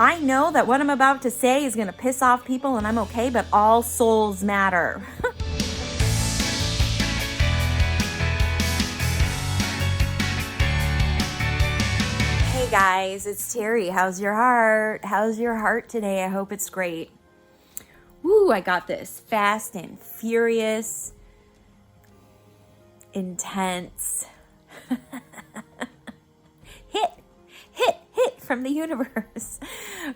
I know that what I'm about to say is going to piss off people and I'm okay, but all souls matter. Hey guys, it's Terrie. How's your heart? How's your heart today? I hope it's great. Woo, I got this. Fast and furious, intense. hit from the universe.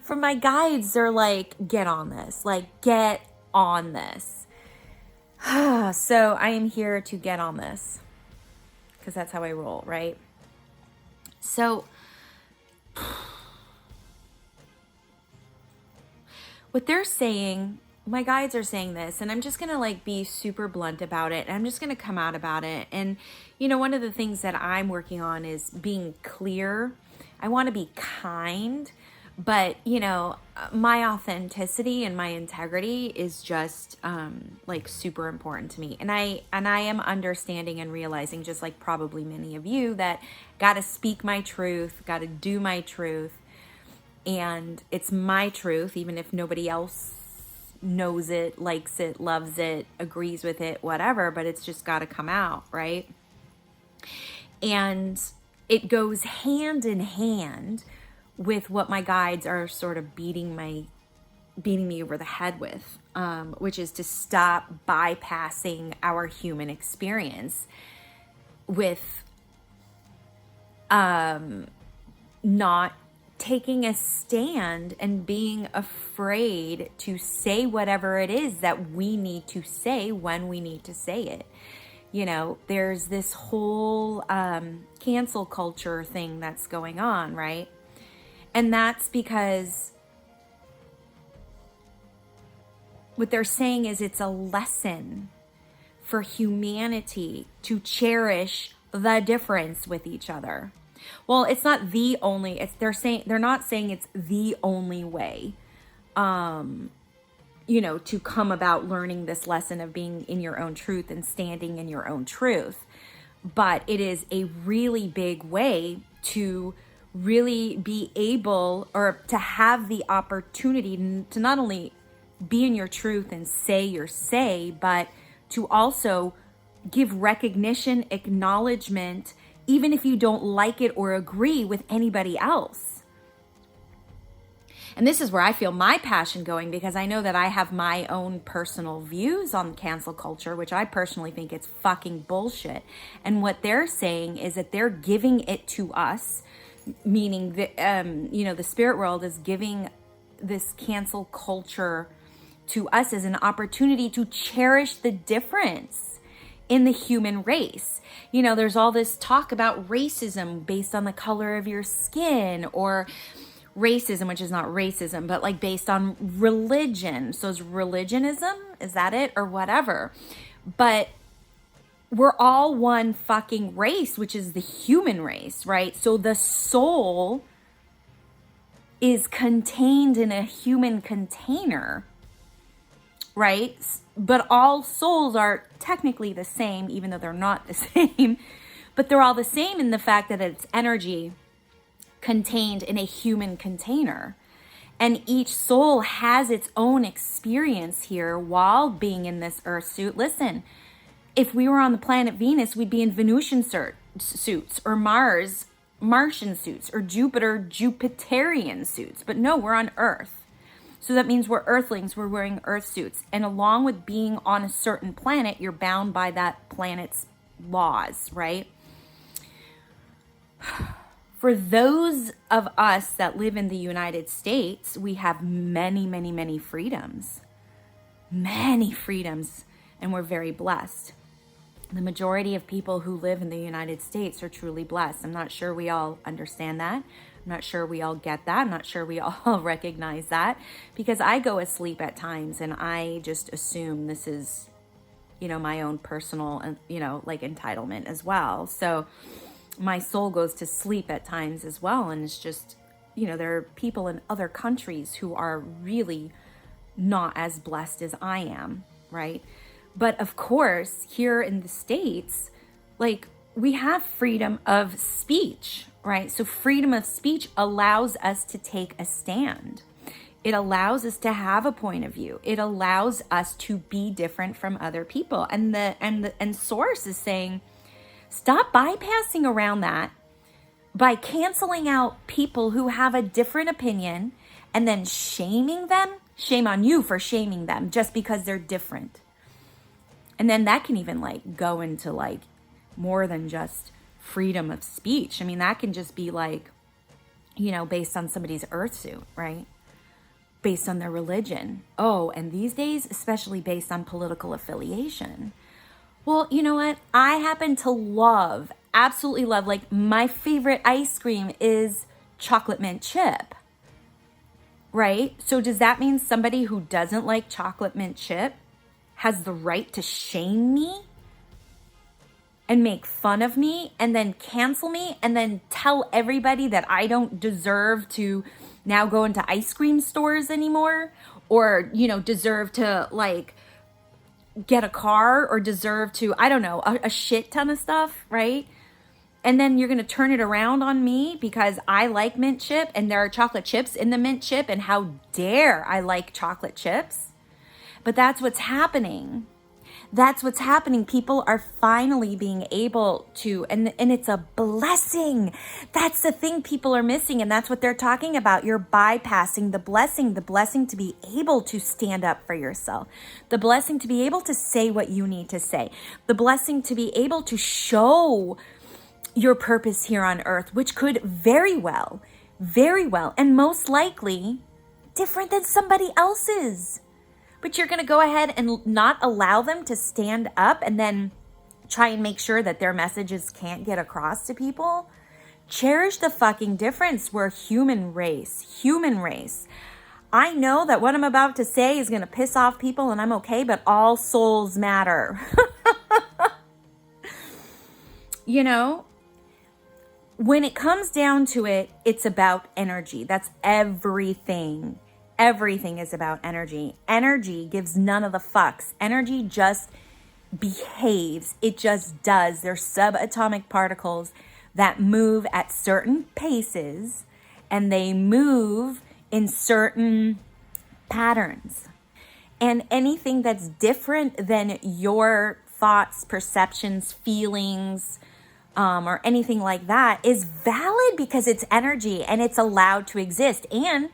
From my guides, they're like, get on this. Like, get on this. So I am here to get on this. Because that's how I roll, right? So what they're saying, my guides are saying this, and I'm just going to like be super blunt about it. And I'm just going to come out about it. And, you know, one of the things that I'm working on is being clear. I want to be kind, but, you know, my authenticity and my integrity is just like super important to me. And I am understanding and realizing, just like probably many of you, that got to speak my truth, got to do my truth. And it's my truth, even if nobody else knows it, likes it, loves it, agrees with it, whatever, but it's just got to come out, right? And it goes hand in hand with what my guides are sort of beating me over the head with, which is to stop bypassing our human experience with not taking a stand and being afraid to say whatever it is that we need to say when we need to say it. You know, there's this whole cancel culture thing that's going on, right? And that's because what they're saying is it's a lesson for humanity to cherish the difference with each other. Well, it's not the only, they're not saying it's the only way, you know, to come about learning this lesson of being in your own truth and standing in your own truth. But it is a really big way to really be able, or to have the opportunity to not only be in your truth and say your say, but to also give recognition, acknowledgement, even if you don't like it or agree with anybody else. And this is where I feel my passion going, because I know that I have my own personal views on cancel culture, which I personally think it's fucking bullshit. And what they're saying is that they're giving it to us, meaning that, you know, the spirit world is giving this cancel culture to us as an opportunity to cherish the difference in the human race. You know, there's all this talk about racism based on the color of your skin, or racism, which is not racism, but like based on religion. So is religionism, is that it, or whatever? But we're all one fucking race, which is the human race, right? So the soul is contained in a human container, right? But all souls are technically the same, even though they're not the same. But they're all the same in the fact that it's energy contained in a human container. And each soul has its own experience here while being in this earth suit. Listen, if we were on the planet Venus, we'd be in Venusian suits, or Mars, Martian suits, or Jupiter, Jupiterian suits. But no, we're on Earth. So that means we're earthlings, we're wearing earth suits. And along with being on a certain planet, you're bound by that planet's laws, right? For those of us that live in the United States, we have many, many, many freedoms. Many freedoms, and we're very blessed. The majority of people who live in the United States are truly blessed. I'm not sure we all understand that. I'm not sure we all get that. I'm not sure we all recognize that, because I go asleep at times and I just assume this is, you know, my own personal, you know, like entitlement as well. So my soul goes to sleep at times as well. And it's just, you know, there are people in other countries who are really not as blessed as I am, right? But of course, here in the States, like, we have freedom of speech, right? So freedom of speech allows us to take a stand. It allows us to have a point of view. It allows us to be different from other people. And Source is saying, stop bypassing around that by canceling out people who have a different opinion and then shaming them. Shame on you for shaming them just because they're different. And then that can even like go into like more than just freedom of speech. I mean, that can just be like, you know, based on somebody's earth suit, right? Based on their religion. Oh, and these days, especially based on political affiliation. Well, you know what? I happen to love, absolutely love, like my favorite ice cream is chocolate mint chip, right? So does that mean somebody who doesn't like chocolate mint chip has the right to shame me and make fun of me and then cancel me and then tell everybody that I don't deserve to now go into ice cream stores anymore, or, you know, deserve to like get a car, or deserve to, I don't know, a shit ton of stuff, right? And then you're going to turn it around on me because I like mint chip and there are chocolate chips in the mint chip, and how dare I like chocolate chips? But that's what's happening. That's what's happening. People are finally being able to, and it's a blessing. That's the thing people are missing. And that's what they're talking about. You're bypassing the blessing to be able to stand up for yourself, the blessing to be able to say what you need to say, the blessing to be able to show your purpose here on earth, which could very well, and most likely different than somebody else's. But you're going to go ahead and not allow them to stand up and then try and make sure that their messages can't get across to people. Cherish the fucking difference. We're human race. I know that what I'm about to say is going to piss off people and I'm okay, but all souls matter. You know, when it comes down to it, it's about energy. That's everything. Everything is about energy. Energy gives none of the fucks. Energy just behaves. It just does. They're subatomic particles that move at certain paces, and they move in certain patterns. And anything that's different than your thoughts, perceptions, feelings, or anything like that is valid because it's energy and it's allowed to exist. And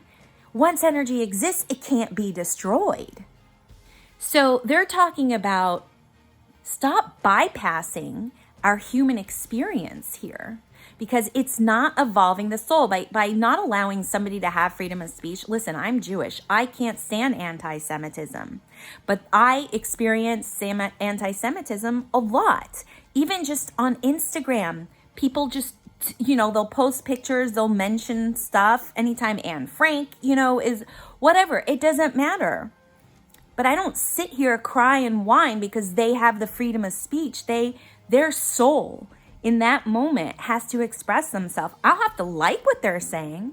once energy exists, it can't be destroyed. So they're talking about stop bypassing our human experience here, because it's not evolving the soul by not allowing somebody to have freedom of speech. Listen, I'm Jewish. I can't stand anti-Semitism, but I experience anti-Semitism a lot. Even just on Instagram, people just, you know, they'll post pictures, they'll mention stuff anytime Anne Frank, you know, is whatever. It doesn't matter. But I don't sit here cry and whine because they have the freedom of speech. Their soul in that moment has to express themselves. I'll have to like what they're saying,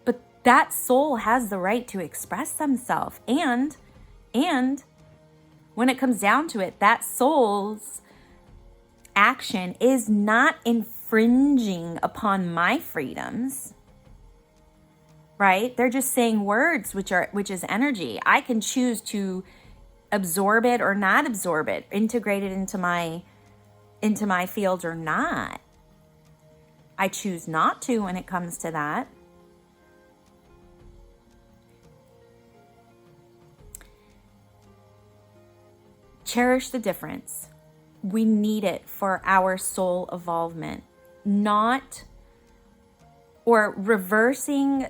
but that soul has the right to express themselves. And when it comes down to it, that soul's action is not infringing upon my freedoms, right? They're just saying words, which is energy. I can choose to absorb it or not absorb it, integrate it into my field or not. I choose not to when it comes to that. Cherish the difference. We need it for our soul evolvement, not or reversing,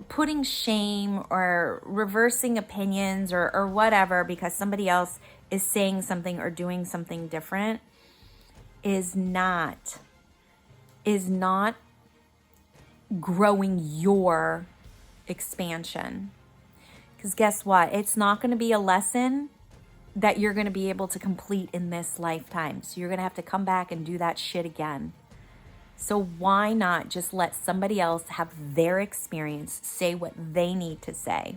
putting shame or reversing opinions or whatever because somebody else is saying something or doing something different is not growing your expansion. Because guess what? It's not going to be a lesson that you're going to be able to complete in this lifetime. So you're going to have to come back and do that shit again. So why not just let somebody else have their experience, say what they need to say?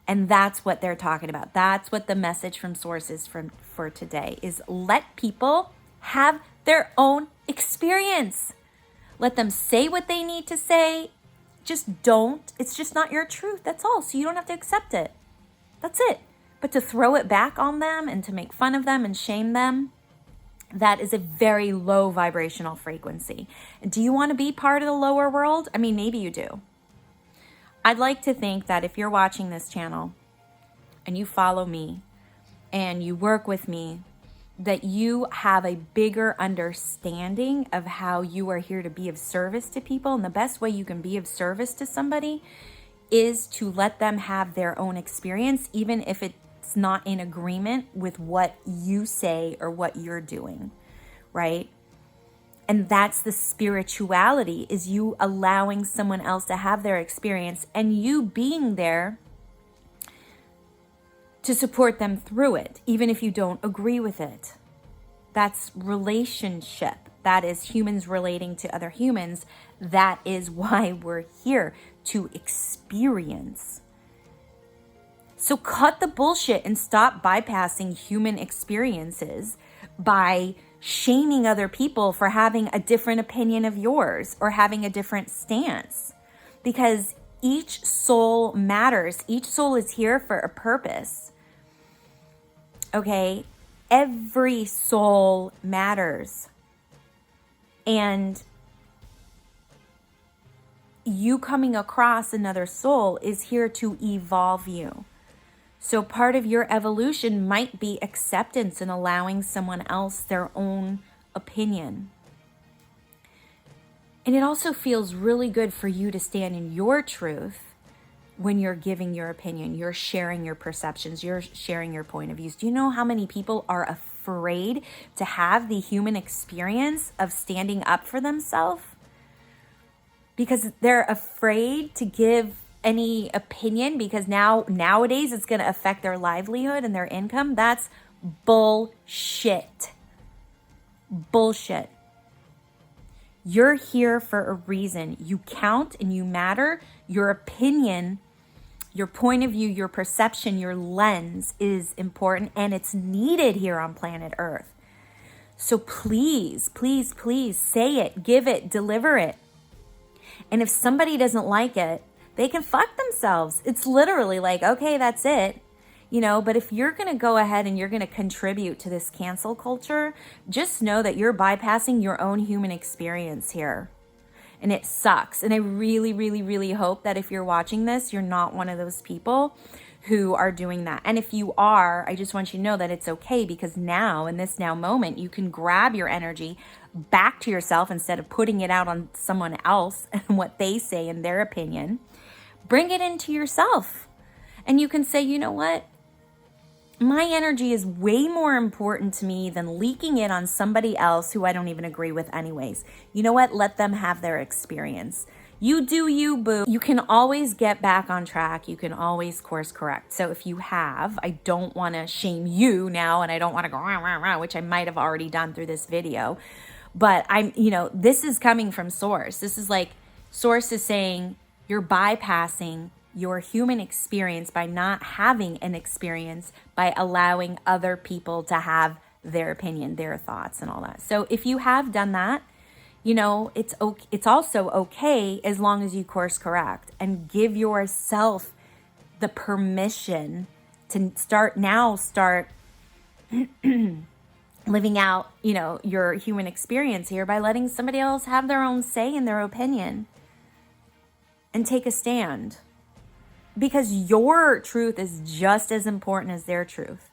And that's what they're talking about. That's what the message from Source is for today, is let people have their own experience. Let them say what they need to say. Just don't. It's just not your truth. That's all. So you don't have to accept it. That's it. But to throw it back on them and to make fun of them and shame them, that is a very low vibrational frequency. And do you want to be part of the lower world? I mean, maybe you do. I'd like to think that if you're watching this channel and you follow me and you work with me, that you have a bigger understanding of how you are here to be of service to people. And the best way you can be of service to somebody is to let them have their own experience, even if it's not in agreement with what you say or what you're doing, right? And that's the spirituality, is you allowing someone else to have their experience and you being there to support them through it, even if you don't agree with it. That's relationship. That is humans relating to other humans. That is why we're here, to experience. So cut the bullshit and stop bypassing human experiences by shaming other people for having a different opinion of yours or having a different stance. Because each soul matters. Each soul is here for a purpose. Okay? Every soul matters. And you coming across another soul is here to evolve you. So part of your evolution might be acceptance and allowing someone else their own opinion. And it also feels really good for you to stand in your truth when you're giving your opinion, you're sharing your perceptions, you're sharing your point of views. Do you know how many people are afraid to have the human experience of standing up for themselves? Because they're afraid to give any opinion, because nowadays it's going to affect their livelihood and their income. That's bullshit. Bullshit. You're here for a reason. You count and you matter. Your opinion, your point of view, your perception, your lens is important, and it's needed here on planet Earth. So please, please, please say it, give it, deliver it. And if somebody doesn't like it, they can fuck themselves. It's literally like, okay, that's it. But if you're going to go ahead and you're going to contribute to this cancel culture, just know that you're bypassing your own human experience here. And it sucks. And I really, really, really hope that if you're watching this, you're not one of those people who are doing that. And if you are, I just want you to know that it's okay, because now, in this now moment, you can grab your energy back to yourself instead of putting it out on someone else and what they say in their opinion. Bring it into yourself. And you can say, you know what? My energy is way more important to me than leaking it on somebody else who I don't even agree with anyways. You know what? Let them have their experience. You do you, boo. You can always get back on track. You can always course correct. So if you have, I don't want to shame you now, and I don't want to go rah, rah, rah, which I might have already done through this video. But this is coming from Source. This is like Source is saying you're bypassing your human experience by not having an experience, by allowing other people to have their opinion, their thoughts, and all that. So if you have done that, it's okay. It's also okay as long as you course correct and give yourself the permission to start living out, your human experience here by letting somebody else have their own say and their opinion and take a stand. Because your truth is just as important as their truth.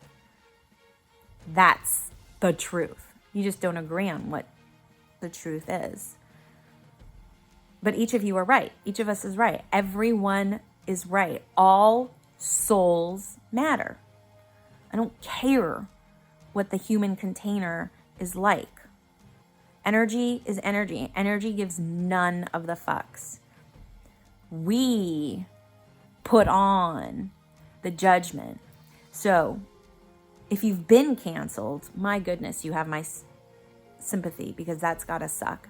That's the truth. You just don't agree on what the truth is. But each of you are right. Each of us is right. Everyone is right. All souls matter. I don't care what the human container is like. Energy is energy. Energy gives none of the fucks. We put on the judgment. So if you've been canceled, my goodness, you have my sympathy, because that's gotta suck.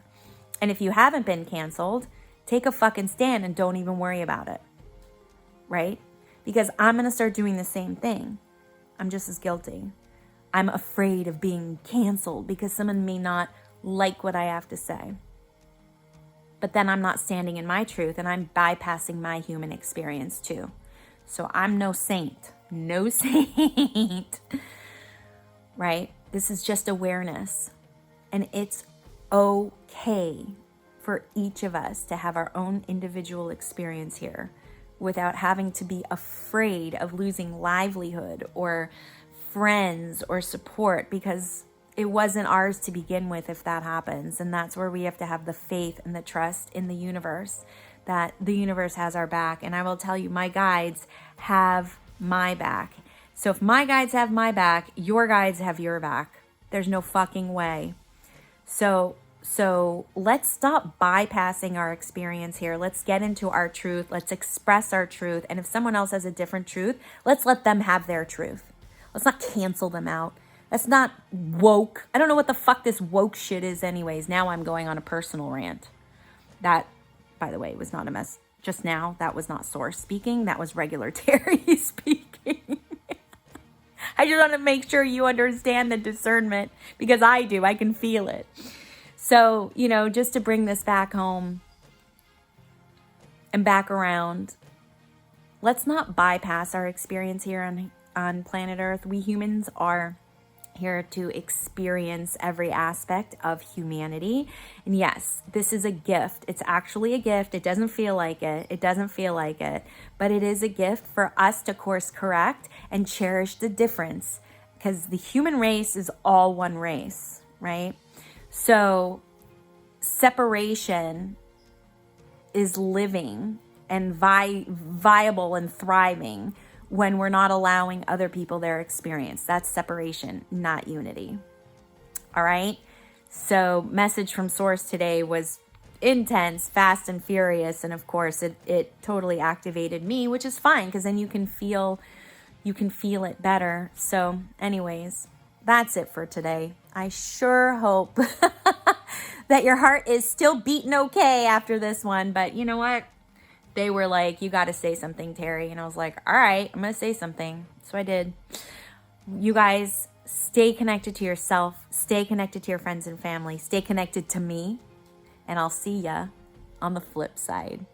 And if you haven't been canceled, take a fucking stand and don't even worry about it. Right? because I'm going to start doing the same thing. I'm just as guilty. I'm afraid of being canceled because someone may not like what I have to say. But then I'm not standing in my truth, and I'm bypassing my human experience too. So I'm no saint. No saint. Right? This is just awareness. And it's okay for each of us to have our own individual experience here without having to be afraid of losing livelihood or friends or support, because it wasn't ours to begin with if that happens. And that's where we have to have the faith and the trust in the universe, that the universe has our back. And I will tell you, my guides have my back. So if my guides have my back, your guides have your back. There's no fucking way. So let's stop bypassing our experience here. Let's get into our truth. Let's express our truth. And if someone else has a different truth, let's let them have their truth. Let's not cancel them out. That's not woke. I don't know what the fuck this woke shit is anyways. Now I'm going on a personal rant. That, by the way, was not a mess. Just now, that was not Source speaking. That was regular Terrie speaking. I just want to make sure you understand the discernment, because I do. I can feel it. So, just to bring this back home and back around, let's not bypass our experience here on planet Earth. We humans are here to experience every aspect of humanity. And yes, this is a gift. It's actually a gift. It doesn't feel like it. It doesn't feel like it. But it is a gift for us to course correct and cherish the difference, because the human race is all one race, right? So separation is living and viable and thriving when we're not allowing other people their experience. That's separation, not unity. All right? So message from Source today was intense, fast and furious. And of course, it totally activated me, which is fine, because then you can feel it better. So anyways, that's it for today. I sure hope that your heart is still beating okay after this one. But you know what? They were like, you got to say something, Terrie. And I was like, all right, I'm going to say something. So I did. You guys, stay connected to yourself. Stay connected to your friends and family. Stay connected to me. And I'll see ya on the flip side.